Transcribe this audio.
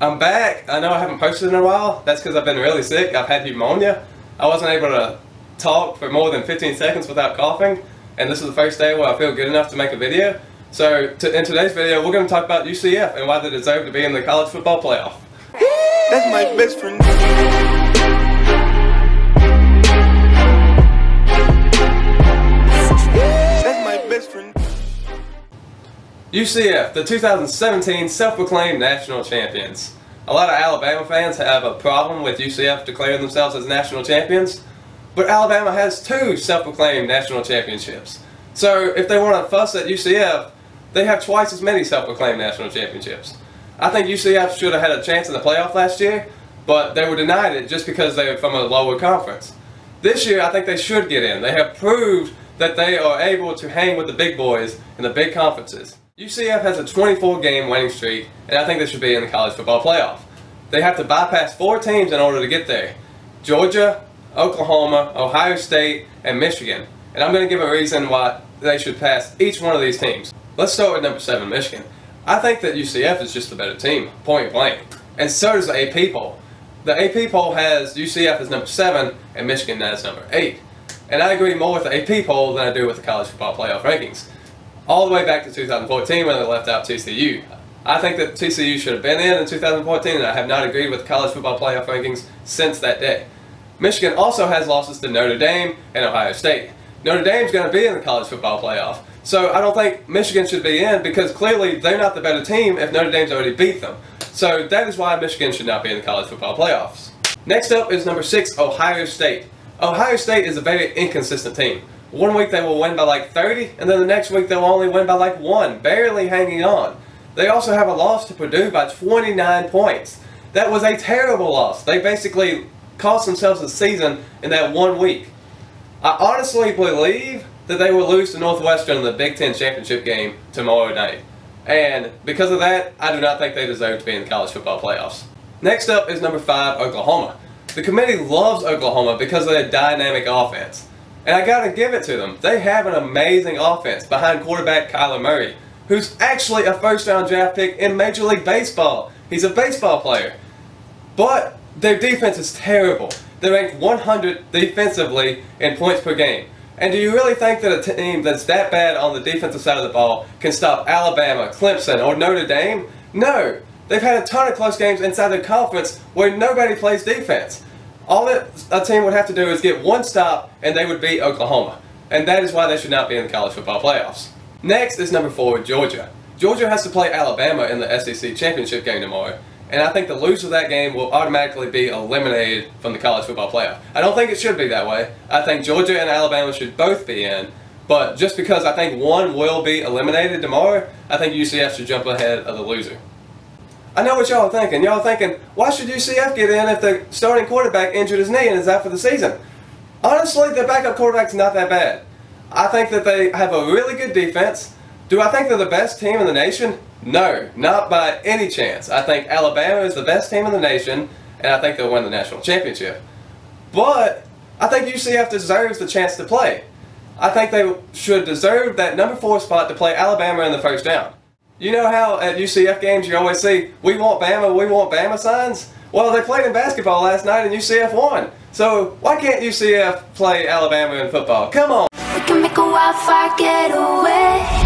I'm back. I know I haven't posted in a while. That's because I've been really sick. I've had pneumonia. I wasn't able to talk for more than 15 seconds without coughing, and this is the first day where I feel good enough to make a video. So in today's video, we're going to talk about UCF and why they deserve to be in the college football playoff. That's my best friend. That's my best friend. UCF, the 2017 self-proclaimed national champions. A lot of Alabama fans have a problem with UCF declaring themselves as national champions, but Alabama has two self-proclaimed national championships. So if they want to fuss at UCF, they have twice as many self-proclaimed national championships. I think UCF should have had a chance in the playoff last year, but they were denied it just because they were from a lower conference. This year, I think they should get in. They have proved that they are able to hang with the big boys in the big conferences. UCF has a 24-game winning streak, and I think they should be in the college football playoff. They have to bypass 4 teams in order to get there: Georgia, Oklahoma, Ohio State, and Michigan. And I'm going to give a reason why they should pass each one of these teams. Let's start with number 7, Michigan. I think that UCF is just the better team, point blank. And so does the AP poll. The AP poll has UCF as number 7 and Michigan as number 8. And I agree more with the AP poll than I do with the college football playoff rankings. All the way back to 2014 when they left out TCU. I think that TCU should have been in 2014, and I have not agreed with the college football playoff rankings since that day. Michigan also has losses to Notre Dame and Ohio State. Notre Dame's going to be in the college football playoff. So I don't think Michigan should be in because clearly they're not the better team if Notre Dame's already beat them. So that is why Michigan should not be in the college football playoffs. Next up is number 6, Ohio State. Ohio State is a very inconsistent team. One week they will win by like 30, and then the next week they'll only win by like 1, barely hanging on. They also have a loss to Purdue by 29 points. That was a terrible loss. They basically cost themselves the season in that 1 week. I honestly believe that they will lose to Northwestern in the Big Ten championship game tomorrow night. And because of that, I do not think they deserve to be in the college football playoffs. Next up is number 5, Oklahoma. The committee loves Oklahoma because of their dynamic offense. And I gotta give it to them. They have an amazing offense behind quarterback Kyler Murray, who's actually a first-round draft pick in Major League Baseball. He's a baseball player. But their defense is terrible. They're ranked 100 defensively in points per game. And do you really think that a team that's that bad on the defensive side of the ball can stop Alabama, Clemson, or Notre Dame? No. They've had a ton of close games inside their conference where nobody plays defense. All that a team would have to do is get 1 stop and they would beat Oklahoma. And that is why they should not be in the college football playoffs. Next is number 4, Georgia. Georgia has to play Alabama in the SEC championship game tomorrow. And I think the loser of that game will automatically be eliminated from the college football playoff. I don't think it should be that way. I think Georgia and Alabama should both be in. But just because I think one will be eliminated tomorrow, I think UCF should jump ahead of the loser. I know what y'all are thinking. Y'all are thinking, why should UCF get in if the starting quarterback injured his knee and is out for the season? Honestly, their backup quarterback's not that bad. I think that they have a really good defense. Do I think they're the best team in the nation? No, not by any chance. I think Alabama is the best team in the nation, and I think they'll win the national championship. But I think UCF deserves the chance to play. I think they should deserve that number 4 spot to play Alabama in the first round. You know how at UCF games you always see, "We want Bama" signs? Well, they played in basketball last night and UCF won. So why can't UCF play Alabama in football? Come on! We can make a wildfire get away.